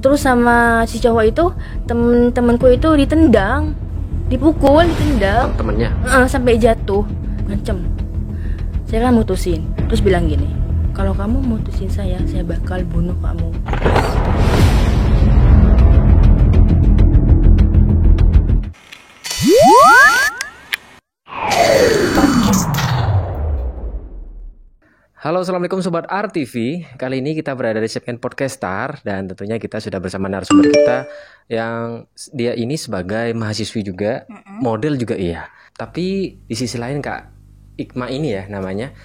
Terus sama si cowok itu temen-temenku itu ditendang, dipukul, ditendang. Temennya? Sampai jatuh, ngancem. Saya kan mutusin, terus bilang gini, kalau kamu mutusin saya bakal bunuh kamu. Halo, assalamualaikum Sobat RTV. Kali ini kita berada di segmen Podcast Star dan tentunya kita sudah bersama narasumber kita yang dia ini sebagai mahasiswi juga, model juga iya. Tapi di sisi lain Kak Ikma ini ya namanya,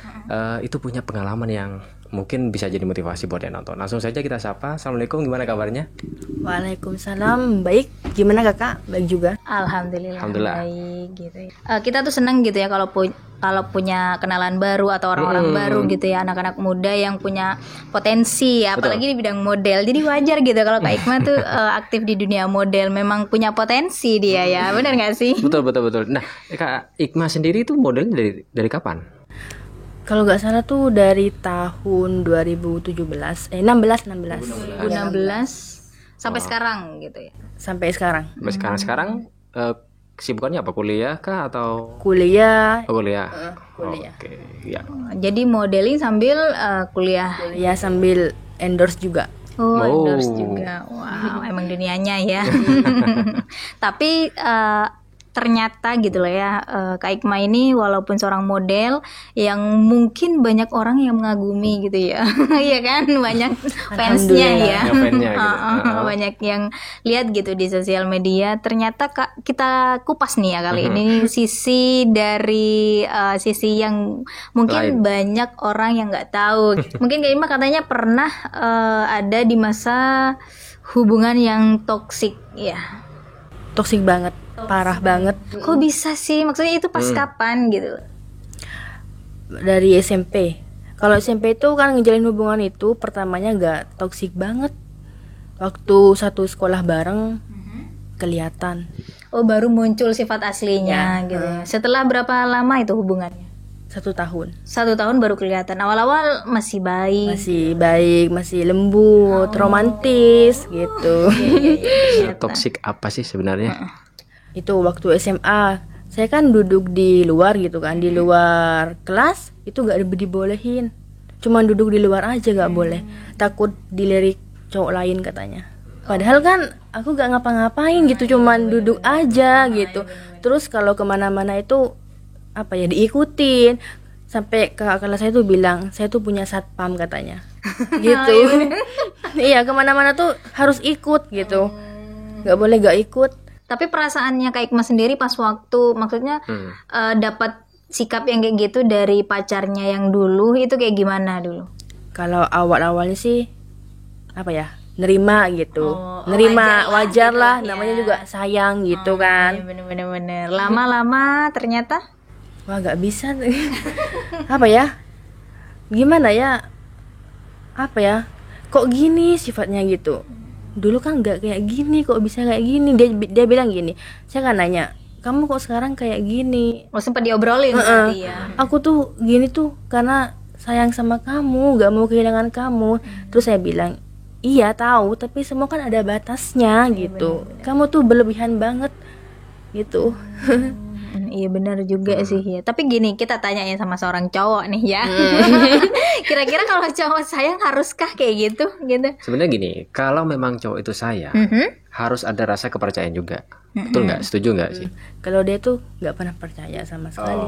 itu punya pengalaman yang mungkin bisa jadi motivasi buat yang nonton. Langsung saja kita sapa. Assalamualaikum, gimana kabarnya? Waalaikumsalam, baik. Gimana kakak? Baik juga. Alhamdulillah. Baik gitu ya. Kita tuh seneng gitu ya kalau punya kenalan baru atau orang-orang baru gitu ya, anak-anak muda yang punya potensi, apalagi di bidang model. Jadi wajar gitu kalau Kak Ikma tuh aktif di dunia model, memang punya potensi dia ya, benar nggak sih? Betul. Nah, Kak Ikma sendiri tuh modelnya dari kapan? Kalau nggak salah tuh dari tahun 2016 sampai sekarang gitu ya. Sampai sekarang. Sekarang kesibukannya apa? Kuliah kah atau kuliah? Kuliah. Oke, ya. Jadi modeling sambil kuliah. Kuliah sambil endorse juga. Endorse juga. Wow, emang dunianya ya. Tapi ternyata gitu loh ya, Kak Ikma ini walaupun seorang model yang mungkin banyak orang yang mengagumi gitu ya. Iya kan, banyak fansnya ya. Banyak yang lihat gitu di sosial media. Ternyata kita kupas nih ya kali ini sisi dari sisi yang mungkin banyak orang yang nggak tahu. Mungkin Kak Ikma katanya pernah ada di masa hubungan yang toksik ya. Toksik banget. Parah banget. Kok bisa sih? Maksudnya itu pas kapan gitu? Dari SMP. Kalau SMP itu kan ngejalin hubungan itu pertamanya gak toksik banget. Waktu satu sekolah bareng kelihatan. Oh, baru muncul sifat aslinya gitu. Setelah berapa lama itu hubungannya? 1 tahun. 1 tahun baru kelihatan. Awal-awal masih baik. Masih lembut, romantis gitu. Toksik apa sih sebenarnya? Itu waktu SMA. Saya kan duduk di luar gitu kan, di luar kelas itu gak dibolehin. Cuman duduk di luar aja gak boleh. Takut dilirik cowok lain katanya. Padahal kan aku gak ngapa-ngapain gitu, cuman duduk aja gitu. Terus kalau kemana-mana itu diikutin. Sampai kakak kelas saya tuh bilang saya tuh punya satpam katanya. Gitu. Iya, kemana-mana tuh harus ikut gitu. Gak boleh gak ikut. Tapi perasaannya Kak Ikma sendiri pas waktu maksudnya dapat sikap yang kayak gitu dari pacarnya yang dulu itu kayak gimana dulu? Kalau awal-awalnya sih nerima gitu. Nerima wajar lah ya. Namanya juga sayang gitu kan. Bener. Lama-lama ternyata wah gak bisa. Gimana ya? Kok gini sifatnya gitu. Dulu kan gak kayak gini, kok bisa kayak gini. Dia bilang gini. Saya kan nanya, kamu kok sekarang kayak gini? Sempat diobrolin berarti ya. Aku tuh gini tuh karena sayang sama kamu, gak mau kehilangan kamu. Terus saya bilang, iya tahu, tapi semua kan ada batasnya gitu. Bener. Kamu tuh berlebihan banget gitu. Iya benar juga sih ya. Tapi gini, kita tanyain sama seorang cowok nih ya. Kira-kira kalau cowok sayang haruskah kayak gitu? Sebenarnya gini, kalau memang cowok itu sayang, harus ada rasa kepercayaan juga. Betul nggak? Setuju nggak sih? Kalau dia tuh nggak pernah percaya sama sekali.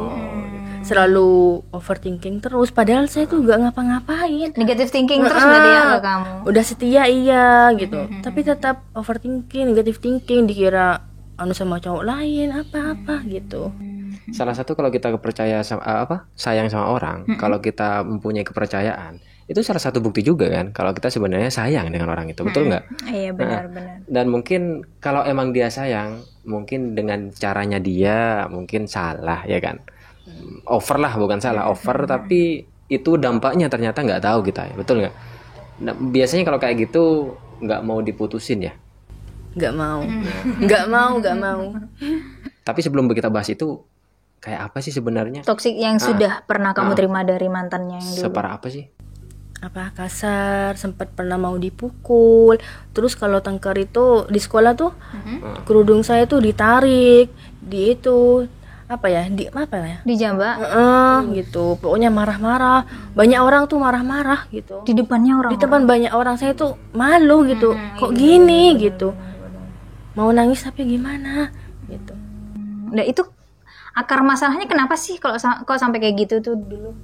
Selalu overthinking terus. Padahal saya tuh nggak ngapa-ngapain. Negative thinking terus berarti ya ke kamu. Udah setia iya gitu. Tapi tetap overthinking, negative thinking, dikira sama cowok lain apa gitu. Salah satu kalau kita percaya sama sayang sama orang, kalau kita mempunyai kepercayaan, itu salah satu bukti juga kan kalau kita sebenarnya sayang dengan orang itu, betul nggak? Iya benar. Dan mungkin kalau emang dia sayang, mungkin dengan caranya dia mungkin salah ya kan, over lah bukan salah over, tapi itu dampaknya ternyata nggak tahu kita ya, betul nggak? Nah, biasanya kalau kayak gitu nggak mau diputusin ya? Nggak mau. Tapi sebelum kita bahas itu, kayak apa sih sebenarnya toksik yang sudah pernah kamu terima dari mantannya yang dulu? Separah apa sih? kasar, sempat pernah mau dipukul. Terus kalau tengkar itu di sekolah tuh kerudung saya tuh ditarik, di itu Dijambak gitu. Pokoknya marah-marah. Banyak orang tuh marah-marah gitu. di depannya orang. Di depan banyak orang, saya tuh malu gitu. Kok gini gitu. Mau nangis tapi gimana gitu. Nah, itu akar masalahnya kenapa sih kalau kok sampai kayak gitu tuh dulu?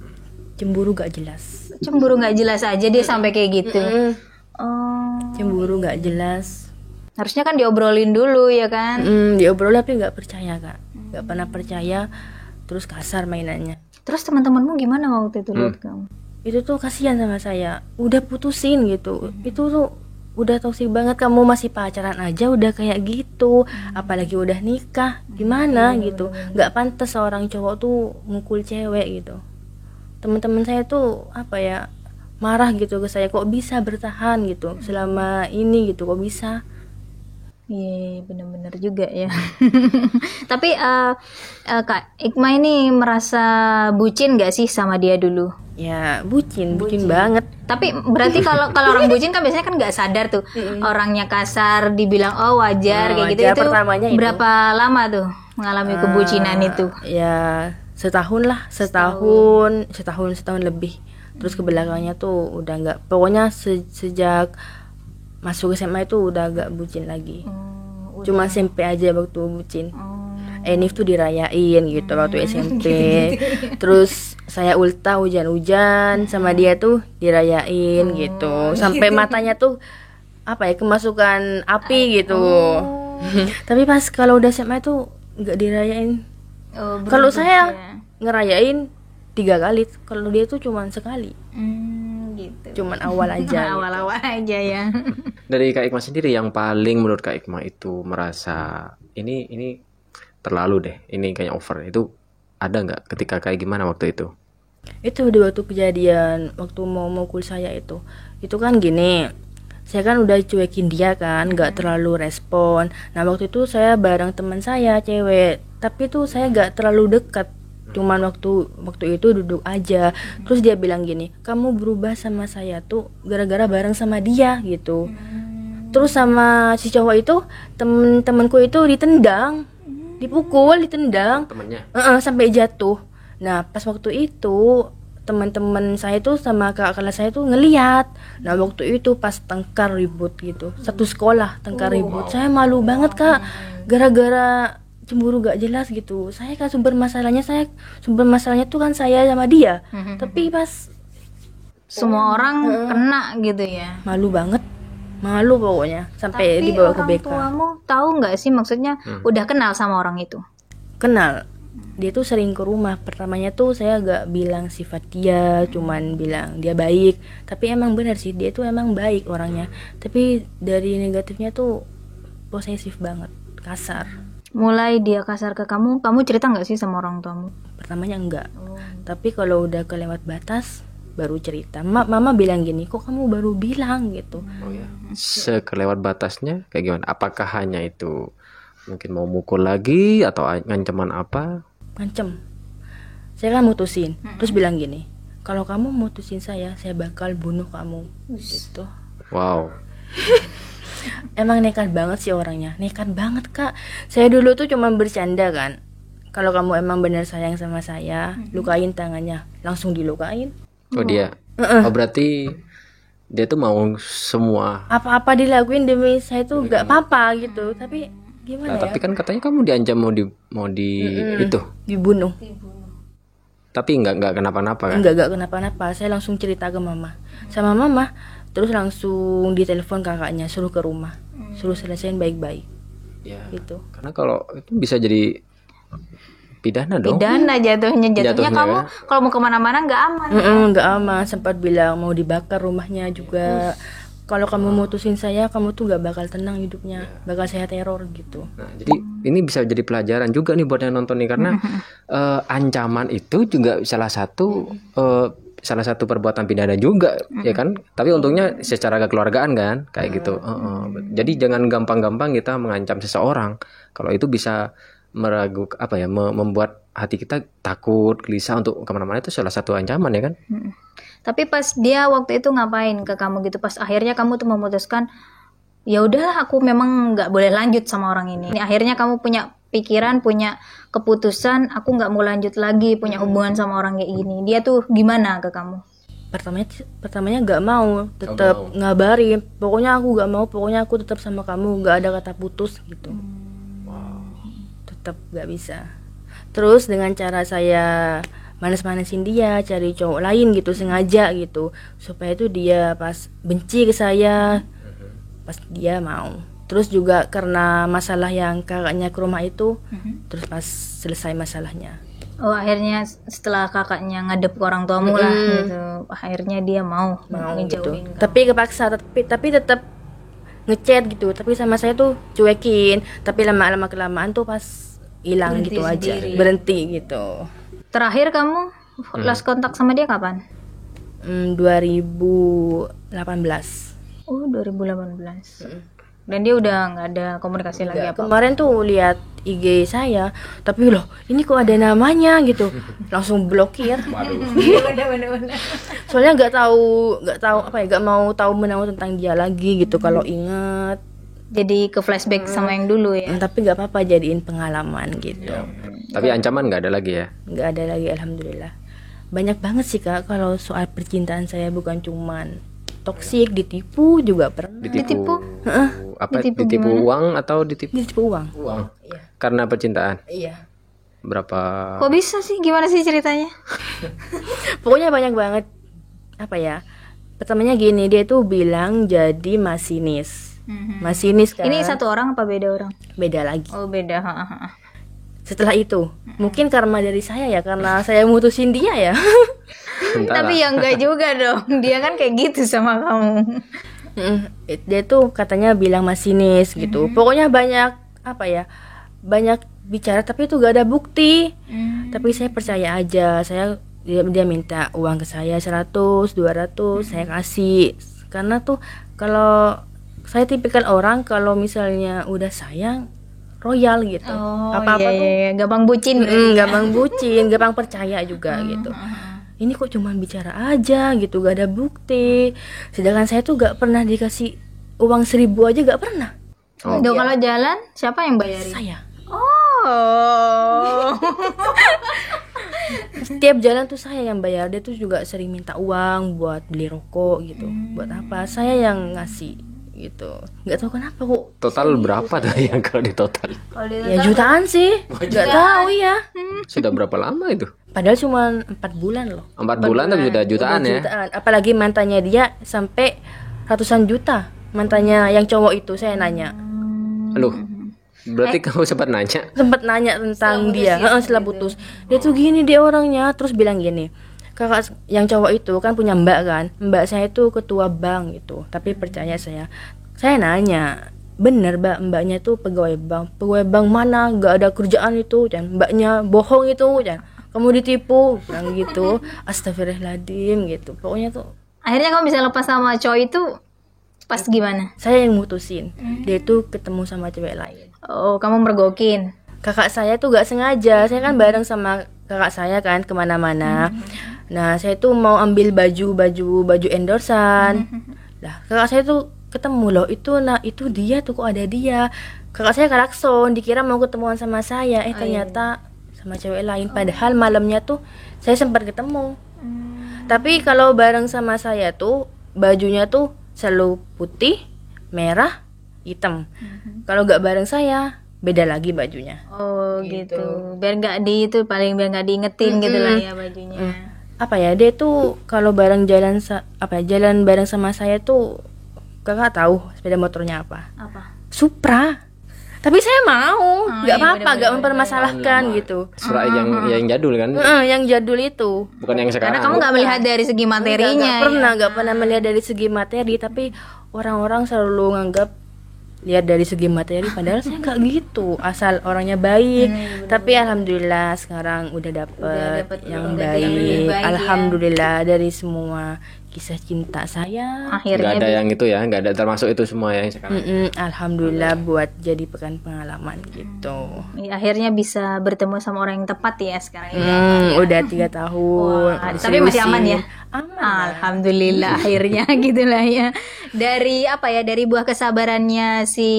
Cemburu gak jelas. Cemburu nggak jelas aja dia sampai kayak gitu. Oh, Cemburu gak jelas. harusnya kan diobrolin dulu ya kan? Diobrol tapi nggak percaya kak, nggak pernah percaya, terus kasar mainannya. Terus teman-temanmu gimana waktu itu lihat kamu? Itu tuh kasihan sama saya, udah putusin gitu. Itu tuh udah toksik banget, kamu masih pacaran aja udah kayak gitu, apalagi udah nikah, gimana gitu. Nggak pantas seorang cowok tuh mukul cewek gitu. Teman-teman saya tuh marah gitu ke saya, kok bisa bertahan gitu selama ini gitu, kok bisa. Iya, benar-benar juga ya. Tapi Kak Ikma ini merasa bucin gak sih sama dia dulu? Ya bucin banget. Tapi berarti kalau orang bucin kan biasanya kan nggak sadar tuh orangnya kasar, dibilang wajar kayak gitu. Wajar, Itu pertamanya itu. berapa lama tuh mengalami kebucinan itu? Ya setahun lebih. Terus ke belakangnya tuh udah nggak, pokoknya sejak masuk SMA itu udah gak bucin lagi. Cuma SMP aja waktu bucin. Enif tuh dirayain gitu waktu SMP. Terus saya ultah hujan-hujan sama dia tuh dirayain gitu. Sampai matanya tuh kemasukan api gitu. Tapi pas kalau udah SMA tuh nggak dirayain. Kalau saya ngerayain 3 kali, kalau dia tuh cuma sekali. Gitu. Cuman awal aja. Awal-awal aja ya. Dari Kak Ikma sendiri yang paling menurut Kak Ikma itu merasa ini terlalu deh, ini kayaknya over, itu ada nggak ketika kayak gimana waktu itu? Itu di waktu kejadian waktu mau mukul saya itu kan gini, saya kan udah cuekin dia kan, nggak terlalu respon. Nah waktu itu saya bareng teman saya cewek, tapi tuh saya nggak terlalu dekat, cuman waktu itu duduk aja. Terus dia bilang gini, kamu berubah sama saya tuh gara-gara bareng sama dia gitu. Terus sama si cowok itu, temen-temenku itu ditendang, dipukul, ditendang Temennya? sampai jatuh. Nah pas waktu itu teman-teman saya tuh sama kakak kelas saya tuh ngelihat. Nah waktu itu pas tengkar ribut gitu, satu sekolah tengkar ribut. Saya malu banget kak, gara-gara cemburu gak jelas gitu. Saya kan sumber masalahnya tuh kan saya sama dia. Tapi pas Semua orang kena gitu ya. malu pokoknya sampai Tapi dibawa ke orang BK. tuamu tahu nggak sih, maksudnya udah kenal sama orang itu? Kenal, dia tuh sering ke rumah. Pertamanya tuh saya gak bilang sifat dia, cuman bilang dia baik. Tapi emang benar sih, dia tuh emang baik orangnya. Tapi dari negatifnya tuh posesif banget, kasar. Mulai dia kasar ke kamu cerita nggak sih sama orang tuamu? Pertamanya enggak, tapi kalau udah kelewat batas baru cerita. Mama bilang gini, kok kamu baru bilang gitu. Oh ya. Sekelewat batasnya kayak gimana? Apakah hanya itu mungkin mau mukul lagi atau ancaman apa? Ngancem. Saya kan mutusin, terus bilang gini, kalau kamu mutusin saya bakal bunuh kamu gitu. Wow. Emang nekat banget sih orangnya, nekat banget kak. Saya dulu tuh cuma bercanda kan, kalau kamu emang benar sayang sama saya, lukain tangannya, langsung dilukain. Oh dia. Oh berarti dia tuh mau semua. Apa-apa dilakuin demi saya tuh gak apa-apa gitu. Tapi gimana Nah, ya? tapi kan katanya kamu diancam mau di itu. Dibunuh. Tapi nggak kenapa-napa kan? Enggak kenapa-napa. Saya langsung cerita ke mama. Sama mama, terus langsung ditelepon kakaknya, suruh ke rumah, suruh selesaiin baik-baik. Ya. Gitu. Karena kalau itu bisa jadi pidana dong. Pidana jatuhnya Jatuhnya kamu ya. kalau mau kemana-mana nggak aman. Nggak aman. Sempat bilang mau dibakar rumahnya juga. Kalau kamu mutusin saya, kamu tuh gak bakal tenang hidupnya, bakal saya teror gitu. Nah, jadi ini bisa jadi pelajaran juga nih buat yang nonton nih, karena ancaman itu juga salah satu perbuatan pidana juga, ya kan? Tapi untungnya secara kekeluargaan kan, kayak gitu. Jadi jangan gampang-gampang kita mengancam seseorang. Kalau itu bisa meragukan apa ya, membuat hati kita takut, gelisah untuk kemana-mana, itu salah satu ancaman ya kan? Tapi pas dia waktu itu ngapain ke kamu gitu? Pas akhirnya kamu tuh memutuskan, ya udahlah aku memang nggak boleh lanjut sama orang ini. Akhirnya kamu punya pikiran, punya keputusan, aku nggak mau lanjut lagi punya hubungan sama orang kayak gini. Dia tuh gimana ke kamu? Pertamanya nggak mau, tetap ngabarin. Pokoknya aku nggak mau, pokoknya aku tetap sama kamu, nggak ada kata putus gitu. Tetap nggak bisa. Terus dengan cara saya manas-manasin dia, cari cowok lain gitu sengaja gitu, supaya itu dia pas benci ke saya, pas dia mau. Terus juga karena masalah yang kakaknya ke rumah itu, terus pas selesai masalahnya. Oh, akhirnya setelah kakaknya ngadep ke orang tuamu lah gitu, akhirnya dia mau Gitu. ngejauhin kamu. Tapi kepaksa, tapi tetap ngechat gitu. Tapi sama saya tuh cuekin. Tapi lama-lama kelamaan tuh pas hilang Berhenti gitu aja, sendiri. berhenti gitu. Terakhir kamu last kontak sama dia kapan? 2018. Oh, 2018. Dan dia udah nggak ada komunikasi lagi apa? Kemarin tuh lihat IG saya, tapi loh ini kok ada namanya gitu, langsung blokir. Soalnya nggak tahu apa ya, nggak mau tahu menahu tentang dia lagi gitu. Kalau inget, Jadi ke flashback sama yang dulu ya. tapi nggak apa-apa, jadiin pengalaman gitu. Tapi ancaman nggak ada lagi ya? Nggak ada lagi, alhamdulillah. Banyak banget sih Kak, kalau soal percintaan saya bukan cuman toksik, ditipu juga pernah. Ditipu? Apa? Ditipu Ditipu uang atau ditipu Ditipu uang. uang? Iya. Karena percintaan. Iya. Berapa? Kok bisa sih? Gimana sih ceritanya? Pokoknya banyak banget. Apa ya? Pertamanya gini, dia tuh bilang jadi masinis. Masinis kan. Ini satu orang apa beda orang? Beda lagi. Oh, beda. Setelah itu, mungkin karma dari saya ya, karena saya mutusin dia ya. Entahlah. Tapi ya enggak juga dong. Dia kan kayak gitu sama kamu. Dia tuh katanya bilang masinis gitu. Pokoknya banyak apa ya? Banyak bicara tapi itu gak ada bukti. Tapi saya percaya aja. Dia minta uang ke saya 100, 200, saya kasih. Karena tuh kalau saya tipikal orang kalau misalnya udah sayang royal gitu. Apa-apa tuh gampang bucin. gampang bucin, gampang percaya juga gitu. Ini kok cuman bicara aja gitu, gak ada bukti. Sedangkan saya tuh gak pernah dikasih uang 1.000 aja, gak pernah. Duh, kalau jalan siapa yang bayarin? Saya Oh. setiap jalan tuh saya yang bayar. Dia tuh juga sering minta uang buat beli rokok gitu. Buat apa? Saya yang ngasih gitu. Nggak tahu kenapa kok. Total berapa tuh yang kalau di total? Kalau dia Ya jutaan sih. Nggak tahu ya. Sudah berapa lama itu? Padahal cuma 4 bulan loh. 4 bulan tapi sudah jutaan ya? Jutaan. Apalagi mantannya dia sampai ratusan juta. Mantannya yang cowok itu saya nanya. Loh, berarti kamu sempat nanya? Sempat nanya tentang dia setelah putus. Dia tuh gini dia orangnya, terus bilang gini, kakak yang cowok itu kan punya mbak kan, mbak saya itu ketua bank gitu, tapi percaya saya nanya, bener mbaknya itu pegawai bank mana, nggak ada kerjaan itu, dan mbaknya bohong itu, dan kamu ditipu, bilang gitu. Astagfirullahaladzim gitu. Pokoknya tuh akhirnya kamu bisa lepas sama cowok itu pas gimana? saya yang mutusin, dia tuh ketemu sama cewek lain. Oh, kamu mergokin. Kakak saya tuh gak sengaja, saya kan bareng sama kakak saya kan kemana-mana. Nah saya tuh mau ambil baju endorsan. Lah kakak saya tuh ketemu loh, itu dia tuh, kok ada dia. Kakak saya klakson, dikira mau ketemuan sama saya, ternyata sama cewek lain. Padahal malamnya tuh saya sempat ketemu. Tapi kalau bareng sama saya tuh bajunya tuh selalu putih, merah, hitam. Kalau nggak bareng saya beda lagi bajunya. Oh gitu. Biar nggak biar nggak diingetin gitu lah ya bajunya. Apa ya, dia tuh kalau bareng jalan bareng sama saya tuh, kakak tahu sepeda motornya apa? Apa? Supra. Tapi saya mau, nggak apa-apa, nggak mempermasalahkan gitu. Surat yang jadul kan? Yang jadul itu. Bukan yang sekarang. Karena kamu nggak melihat dari segi materinya. Nggak pernah melihat dari segi materi, tapi orang-orang selalu nganggap lihat dari segi materi, padahal saya nggak gitu, asal orangnya baik. Tapi alhamdulillah sekarang udah dapet yang baik, lebih baik, alhamdulillah dari semua kisah cinta saya. Nggak Akhirnya ada yang itu ya, nggak ada termasuk itu semua yang sekarang. Alhamdulillah buat jadi pekan pengalaman gitu. akhirnya bisa bertemu sama orang yang tepat ya sekarang ini. Udah 3 tahun. Wah, tapi masih aman ya? Aman. Alhamdulillah akhirnya gitulah ya. Dari dari buah kesabarannya si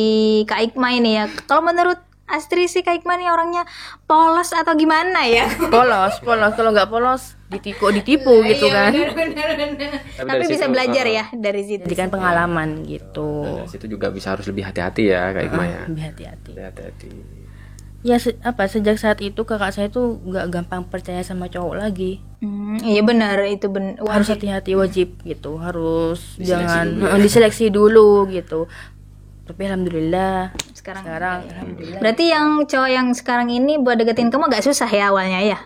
Kak Ikma ini ya. Kalau menurut Astri si Kak Ikma ini orangnya polos atau gimana ya? Polos. Kalau nggak polos ditipu gitu kan. Tapi dari bisa situ, belajar ya dari situ. Jadikan pengalaman gitu. Dari situ juga bisa harus lebih hati-hati ya Kak Ikma ya. Lebih hati-hati. Lebih hati-hati. Ya sejak saat itu kakak saya tuh nggak gampang percaya sama cowok lagi. Iya benar itu Harus hati-hati, wajib gitu. Harus Diseleksi diseleksi dulu gitu. Tapi alhamdulillah sekarang. alhamdulillah. Berarti yang cowok yang sekarang ini buat deketin kamu agak susah ya awalnya ya?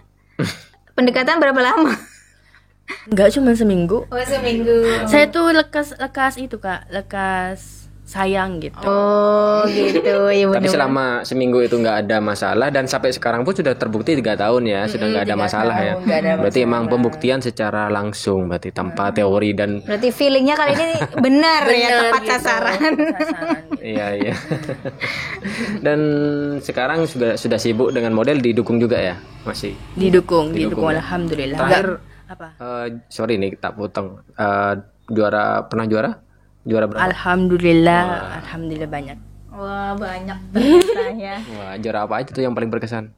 Pendekatan berapa lama? Nggak cuma seminggu. Oh, seminggu. Saya tuh lekas itu Kak, lekas sayang gitu. Oh gitu ya Tapi benar. selama seminggu itu nggak ada masalah dan sampai sekarang pun sudah terbukti 3 tahun ya, sudah nggak ada 3 masalah ya. tahun, nggak ada Berarti emang pembuktian secara langsung, berarti tanpa teori dan Berarti feelingnya kali ini benar ya tepat gitu. sasaran. iya. Dan sekarang sudah sibuk dengan model, didukung juga ya, masih. Didukung Didukung. alhamdulillah. Terakhir, Apa? sorry nih tak potong. Pernah juara? Juara berapa? Alhamdulillah banyak. Wah banyak ternyata ya. Wah, juara apa aja tuh yang paling berkesan?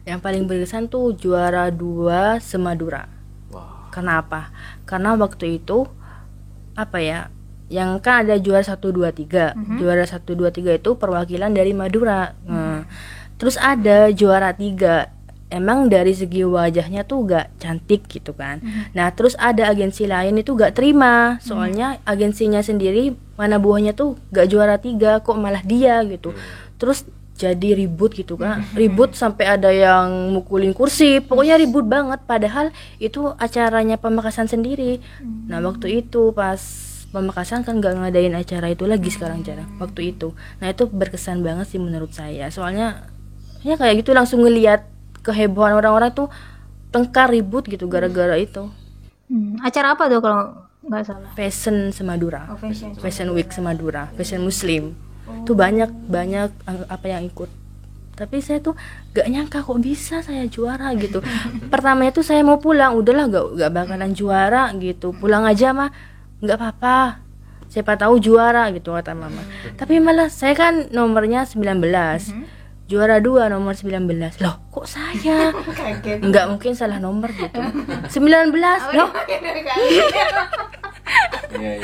Yang paling berkesan tuh juara 2 Semadura. Wah. Kenapa? Karena waktu itu yang kan ada juara 1 2 3. Juara 1 2 3 itu perwakilan dari Madura. Terus ada juara 3. Emang dari segi wajahnya tuh gak cantik gitu kan. Nah terus ada agensi lain itu gak terima. Soalnya agensinya sendiri mana buahnya tuh gak juara 3, kok malah dia gitu. Terus jadi ribut gitu kan. Ribut sampai ada yang mukulin kursi. Pokoknya ribut banget. Padahal itu acaranya Pamekasan sendiri. Nah waktu itu pas Pamekasan kan gak ngadain acara itu lagi sekarang jarang. Waktu itu. Nah itu berkesan banget sih menurut saya. Soalnya ya kayak gitu langsung ngeliat kehebohan orang-orang tuh tengkar ribut gitu gara-gara itu. Acara apa tuh kalau nggak salah? Fashion Semadura. Oh, fashion. Fashion Week Semadura, Fashion Muslim. Tuh banyak apa yang ikut. Tapi saya tuh gak nyangka kok bisa saya juara gitu. Pertamanya tuh saya mau pulang, udahlah gak bakalan juara gitu. Pulang aja mah nggak apa-apa. Siapa tahu juara gitu kata mama. Tapi malah saya kan nomornya 19. Juara 2 nomor 19. Loh kok saya? Nggak mungkin salah nomor gitu. 19 loh. Iya.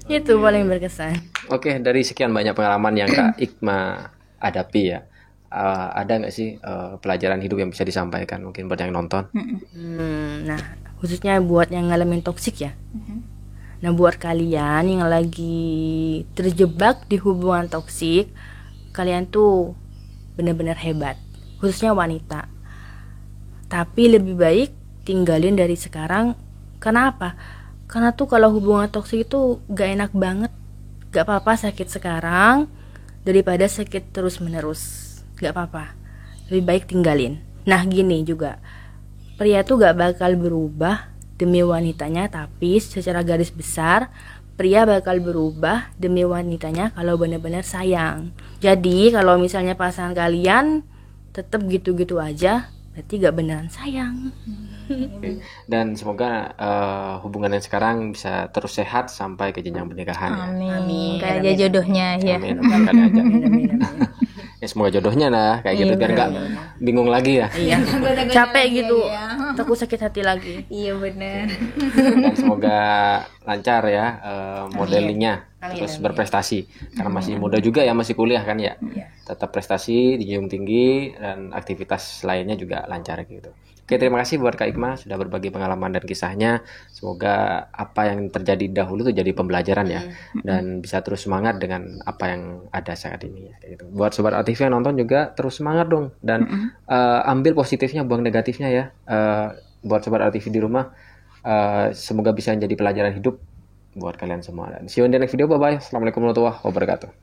Itu paling berkesan. Oke, dari sekian banyak pengalaman yang Kak Ikma hadapi ya, ada nggak sih pelajaran hidup yang bisa disampaikan mungkin buat yang nonton? Nah khususnya buat yang ngalamin toksik ya. Nah buat kalian yang lagi terjebak di hubungan toksik, kalian tuh benar-benar hebat, khususnya wanita. Tapi lebih baik tinggalin dari sekarang. Kenapa? Karena tuh kalau hubungan toksik itu gak enak banget. Gak apa-apa sakit sekarang daripada sakit terus-menerus. Gak apa-apa, lebih baik tinggalin. Nah gini juga, pria tuh gak bakal berubah demi wanitanya, tapi secara garis besar pria bakal berubah demi wanitanya kalau benar-benar sayang. Jadi kalau misalnya pasangan kalian tetap gitu-gitu aja, berarti gak beneran sayang. Dan semoga hubungan yang sekarang bisa terus sehat sampai ke jenjang pernikahan. Amin. Kayak aja jodohnya ya. Amin. Kali aja. Ya semoga jodohnya lah kayak gitu biar nggak bingung lagi ya. Iya. Capek gitu, takut sakit hati lagi. Iya benar. Dan semoga lancar ya modelingnya, terus berprestasi karena masih muda juga ya, masih kuliah kan ya. Tetap prestasi dijunjung tinggi dan aktivitas lainnya juga lancar gitu. Oke, terima kasih buat Kak Ikma sudah berbagi pengalaman dan kisahnya. Semoga apa yang terjadi dahulu itu jadi pembelajaran ya, dan bisa terus semangat dengan apa yang ada saat ini ya, kayak gitu. Buat sobat RTV yang nonton juga terus semangat dong, dan ambil positifnya, buang negatifnya ya. Buat sobat RTV di rumah, semoga bisa menjadi pelajaran hidup buat kalian semua. Dan see you in the next video. Bye bye. Assalamualaikum warahmatullahi wabarakatuh.